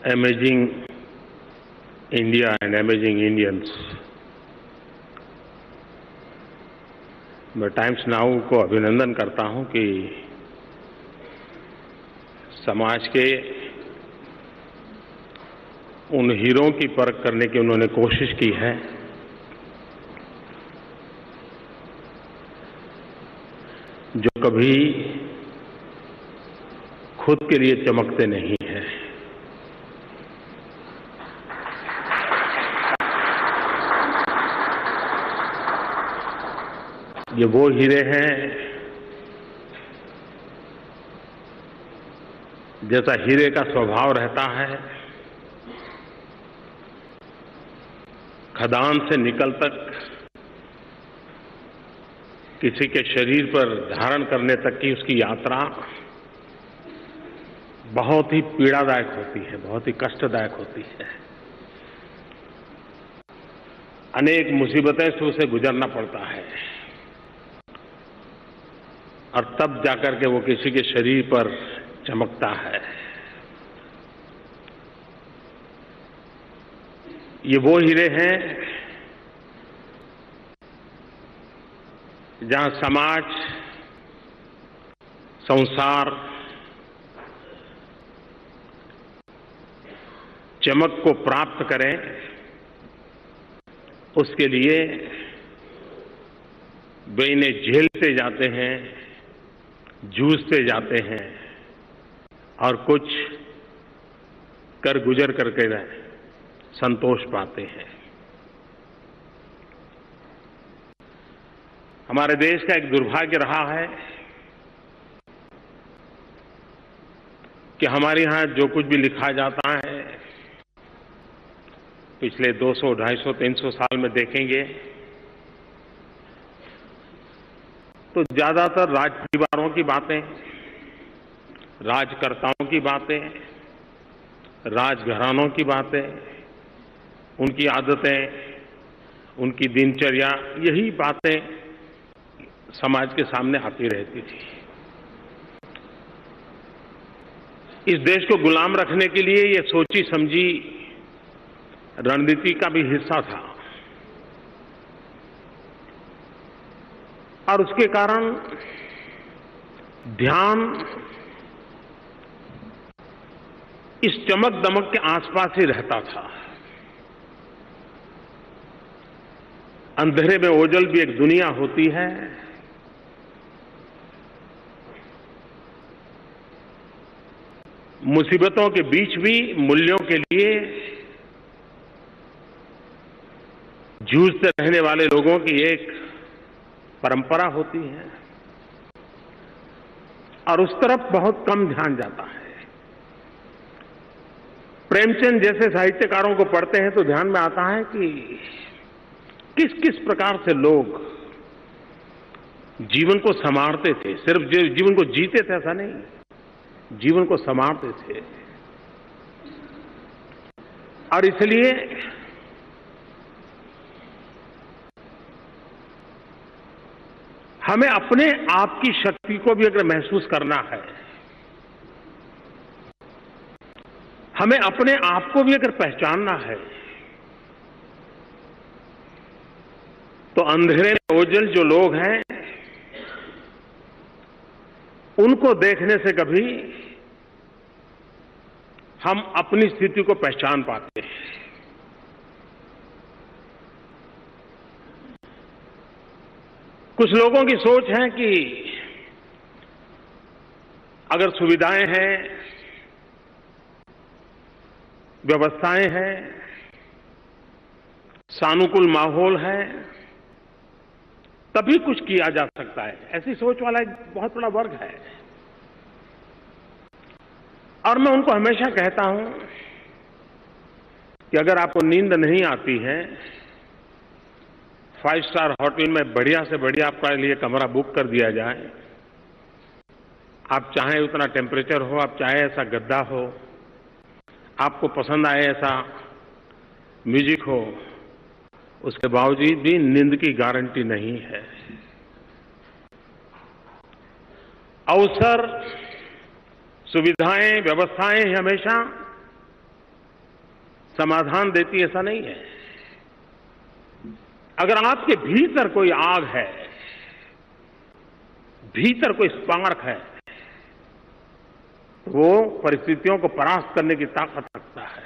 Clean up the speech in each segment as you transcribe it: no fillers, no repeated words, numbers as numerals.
Amazing India and amazing Indians. मैं times now को अभिनंदन करता हूं कि समाज के उन हीरों की परख करने की उन्होंने कोशिश की है जो कभी खुद के लिए चमकते नहीं हैं। ये वो हीरे हैं जैसा हीरे का स्वभाव रहता है, खदान से निकल तक किसी के शरीर पर धारण करने तक की उसकी यात्रा बहुत ही पीड़ादायक होती है, बहुत ही कष्टदायक होती है। अनेक मुसीबतें से उसे गुजरना पड़ता है और तब जाकर के वो किसी के शरीर पर चमकता है। ये वो हीरे हैं जहां समाज, संसार चमक को प्राप्त करें, उसके लिए वे इन्हें झेलते जाते हैं, जूझते जाते हैं और कुछ कर गुजर करके संतोष पाते हैं। हमारे देश का एक दुर्भाग्य रहा है कि हमारे यहां जो कुछ भी लिखा जाता है, पिछले 200, 250, 300 साल में देखेंगे तो ज्यादातर राज परिवारों की बातें, राजकर्ताओं की बातें, राजघरानों की बातें, उनकी आदतें, उनकी दिनचर्या, यही बातें समाज के सामने आती रहती थी। इस देश को गुलाम रखने के लिए ये सोची समझी रणनीति का भी हिस्सा था और उसके कारण ध्यान इस चमक दमक के आसपास ही रहता था। अंधेरे में ओझल भी एक दुनिया होती है, मुसीबतों के बीच भी मूल्यों के लिए जूझते रहने वाले लोगों की एक परंपरा होती है और उस तरफ बहुत कम ध्यान जाता है। प्रेमचंद जैसे साहित्यकारों को पढ़ते हैं तो ध्यान में आता है कि किस किस प्रकार से लोग जीवन को संवारते थे। सिर्फ जीवन को जीते थे ऐसा नहीं, जीवन को संवारते थे। और इसलिए हमें अपने आप की शक्ति को भी अगर महसूस करना है, हमें अपने आप को भी अगर पहचानना है, तो अंधेरे में ओझल जो लोग हैं उनको देखने से कभी हम अपनी स्थिति को पहचान पाते हैं। कुछ लोगों की सोच है कि अगर सुविधाएं हैं, व्यवस्थाएं हैं, सानुकूल माहौल है, तभी कुछ किया जा सकता है। ऐसी सोच वाला एक बहुत बड़ा वर्ग है और मैं उनको हमेशा कहता हूं कि अगर आपको नींद नहीं आती है, 5 स्टार होटल में बढ़िया से बढ़िया आपका लिए कमरा बुक कर दिया जाए, आप चाहें उतना टेम्परेचर हो, आप चाहे ऐसा गद्दा हो, आपको पसंद आए ऐसा म्यूजिक हो, उसके बावजूद भी नींद की गारंटी नहीं है। अवसर, सुविधाएं, व्यवस्थाएं हमेशा समाधान देती, ऐसा नहीं है। अगर आपके भीतर कोई आग है, भीतर कोई स्पार्क है, तो वो परिस्थितियों को परास्त करने की ताकत रखता है।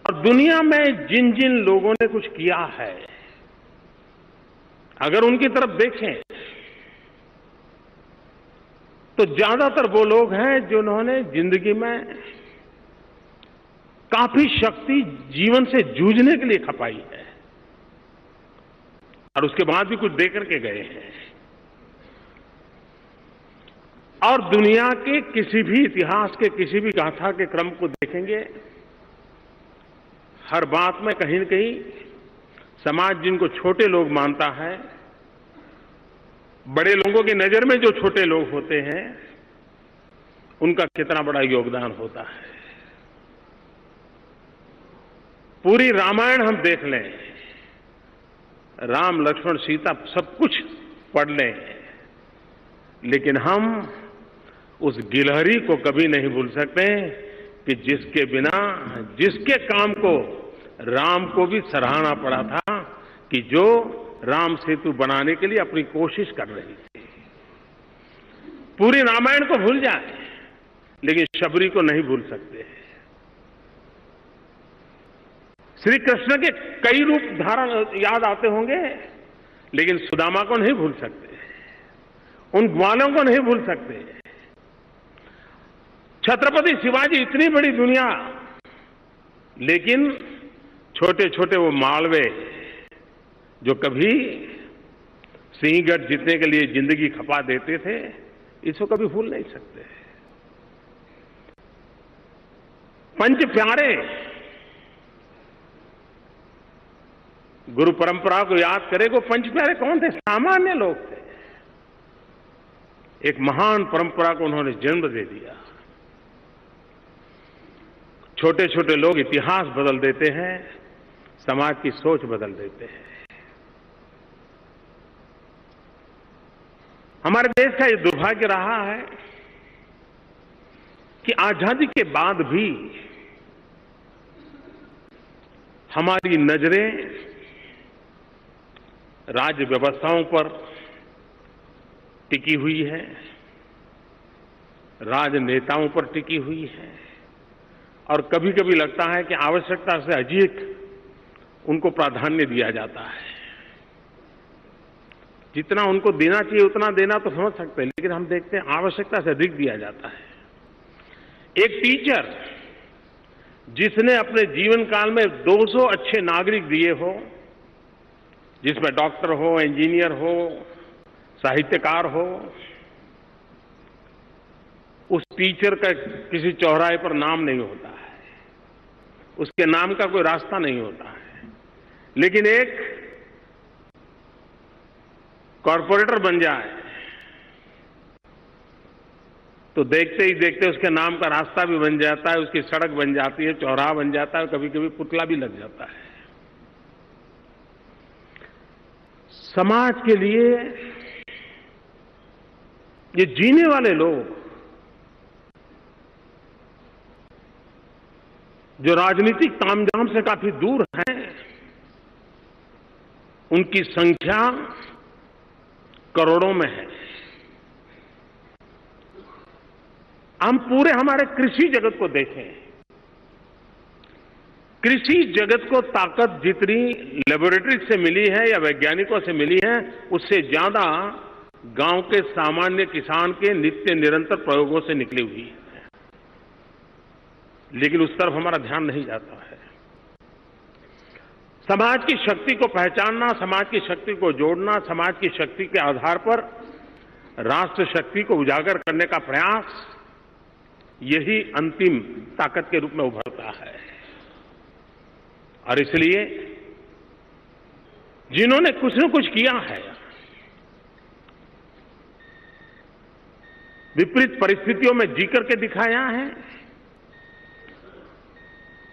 और दुनिया में जिन जिन लोगों ने कुछ किया है, अगर उनकी तरफ देखें तो ज्यादातर वो लोग हैं जिन्होंने जिंदगी में काफी शक्ति जीवन से जूझने के लिए खपाई है और उसके बाद भी कुछ देकर के गए हैं। और दुनिया के किसी भी इतिहास के किसी भी गाथा के क्रम को देखेंगे, हर बात में कहीं न कहीं समाज जिनको छोटे लोग मानता है, बड़े लोगों की नजर में जो छोटे लोग होते हैं, उनका कितना बड़ा योगदान होता है। पूरी रामायण हम देख लें, राम लक्ष्मण सीता सब कुछ पढ़ लें, लेकिन हम उस गिलहरी को कभी नहीं भूल सकते कि जिसके बिना, जिसके काम को राम को भी सराहना पड़ा था कि जो राम सेतु बनाने के लिए अपनी कोशिश कर रही थी। पूरी रामायण को भूल जाए, लेकिन शबरी को नहीं भूल सकते। श्री कृष्ण के कई रूप धारण याद आते होंगे, लेकिन सुदामा को नहीं भूल सकते, उन ग्वालों को नहीं भूल सकते। छत्रपति शिवाजी इतनी बड़ी दुनिया, लेकिन छोटे छोटे वो मालवे जो कभी सिंहगढ़ जीतने के लिए जिंदगी खपा देते थे, इसको कभी भूल नहीं सकते। पंच प्यारे, गुरु परंपरा को याद करें, वो पंच प्यारे कौन थे? सामान्य लोग थे। एक महान परंपरा को उन्होंने जन्म दे दिया। छोटे छोटे लोग इतिहास बदल देते हैं, समाज की सोच बदल देते हैं। हमारे देश का ये दुर्भाग्य रहा है कि आजादी के बाद भी हमारी नजरें राज्य व्यवस्थाओं पर टिकी हुई है, राजनेताओं पर टिकी हुई है, और कभी कभी लगता है कि आवश्यकता से अधिक उनको प्राधान्य दिया जाता है। जितना उनको देना चाहिए उतना देना तो समझ सकते हैं, लेकिन हम देखते हैं आवश्यकता से अधिक दिया जाता है। एक टीचर जिसने अपने जीवन काल में 200 अच्छे नागरिक दिए हो, जिसमें डॉक्टर हो, इंजीनियर हो, साहित्यकार हो, उस टीचर का किसी चौराहे पर नाम नहीं होता है, उसके नाम का कोई रास्ता नहीं होता है। लेकिन एक कॉर्पोरेटर बन जाए तो देखते ही देखते उसके नाम का रास्ता भी बन जाता है, उसकी सड़क बन जाती है, चौराहा बन जाता है, और कभी कभी पुतला भी लग जाता है। समाज के लिए ये जीने वाले लोग जो राजनीतिक तामझाम से काफी दूर हैं, उनकी संख्या करोड़ों में है। हम पूरे हमारे कृषि जगत को देखें, कृषि जगत को ताकत जितनी लेबोरेटरी से मिली है या वैज्ञानिकों से मिली है, उससे ज्यादा गांव के सामान्य किसान के नित्य निरंतर प्रयोगों से निकली हुई है। लेकिन उस तरफ हमारा ध्यान नहीं जाता है। समाज की शक्ति को पहचानना, समाज की शक्ति को जोड़ना, समाज की शक्ति के आधार पर राष्ट्र शक्ति को उजागर करने का प्रयास, यही अंतिम ताकत के रूप में उभरता है। और इसलिए जिन्होंने कुछ न कुछ किया है, विपरीत परिस्थितियों में जीकर के दिखाया है,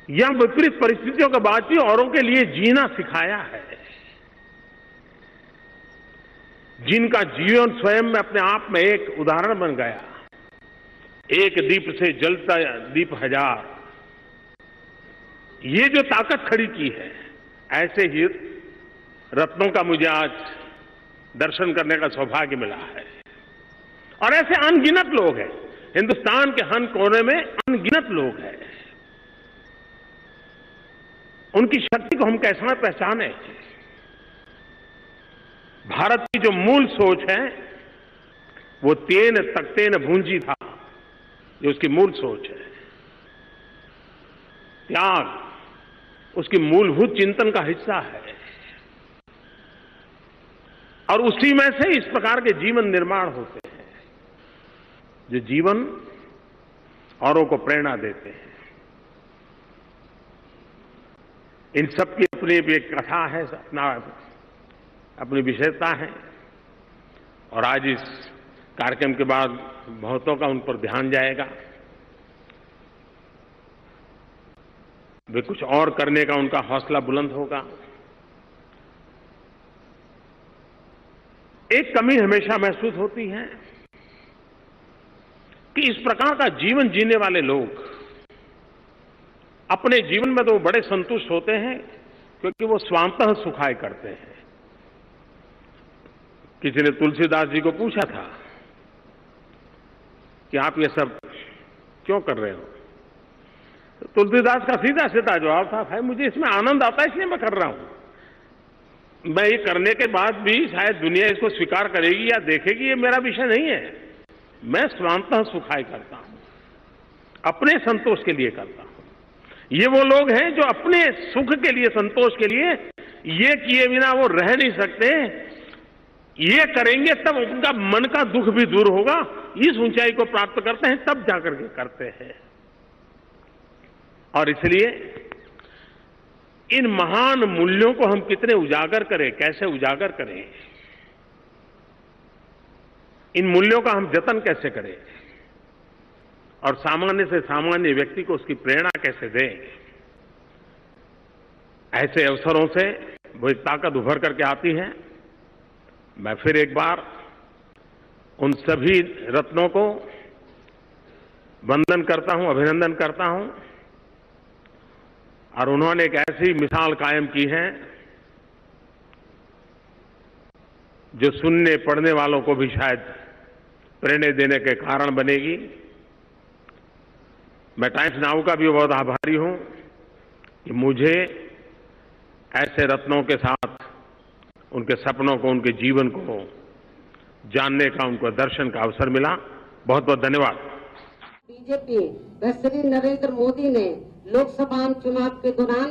या विपरीत परिस्थितियों के बाद भी औरों के लिए जीना सिखाया है, जिनका जीवन स्वयं में अपने आप में एक उदाहरण बन गया। एक दीप से जलता दीप हजार, ये जो ताकत खड़ी की है, ऐसे ही रत्नों का मुझे आज दर्शन करने का सौभाग्य मिला है। और ऐसे अनगिनत लोग हैं, हिंदुस्तान के हर कोने में अनगिनत लोग हैं। उनकी शक्ति को हम कैसे पहचाने? भारत की जो मूल सोच है वो तेन तकते न भूंजी था, ये उसकी मूल सोच है। त्याग उसकी मूलभूत चिंतन का हिस्सा है, और उसी में से इस प्रकार के जीवन निर्माण होते हैं जो जीवन औरों को प्रेरणा देते हैं। इन सब की अपनी भी एक कथा है, अपनी विशेषता है। और आज इस कार्यक्रम के बाद बहुतों का उन पर ध्यान जाएगा, वे कुछ और करने का उनका हौसला बुलंद होगा। एक कमी हमेशा महसूस होती है कि इस प्रकार का जीवन जीने वाले लोग अपने जीवन में तो बड़े संतुष्ट होते हैं क्योंकि वो स्वांतः सुखाय करते हैं। किसी ने तुलसीदास जी को पूछा था कि आप ये सब क्यों कर रहे हो? तो तुलसीदास का सीधा सीधा जवाब था, भाई मुझे इसमें आनंद आता है इसलिए मैं कर रहा हूं। मैं ये करने के बाद भी शायद दुनिया इसको स्वीकार करेगी या देखेगी, ये मेरा विषय नहीं है। मैं स्वांतः सुखाय करता हूं, अपने संतोष के लिए करता हूं। ये वो लोग हैं जो अपने सुख के लिए, संतोष के लिए ये किए बिना वो रह नहीं सकते। ये करेंगे तब उनका मन का दुख भी दूर होगा। इस ऊंचाई को प्राप्त करते हैं तब जाकर के करते हैं। और इसलिए इन महान मूल्यों को हम कितने उजागर करें, कैसे उजागर करें, इन मूल्यों का हम जतन कैसे करें और सामान्य से सामान्य व्यक्ति को उसकी प्रेरणा कैसे दें, ऐसे अवसरों से वो एक ताकत उभर करके आती है। मैं फिर एक बार उन सभी रत्नों को वंदन करता हूं, अभिनंदन करता हूं। और उन्होंने एक ऐसी मिसाल कायम की है जो सुनने पढ़ने वालों को भी शायद प्रेरणा देने के कारण बनेगी। मैं टाइम्स नाउ का भी बहुत आभारी हूं कि मुझे ऐसे रत्नों के साथ उनके सपनों को, उनके जीवन को जानने का, उनको दर्शन का अवसर मिला। बहुत बहुत धन्यवाद। बीजेपी व श्री नरेंद्र मोदी ने लोकसभा चुनाव के दौरान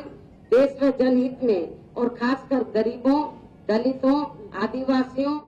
देश व जनहित में और खासकर गरीबों, दलितों, आदिवासियों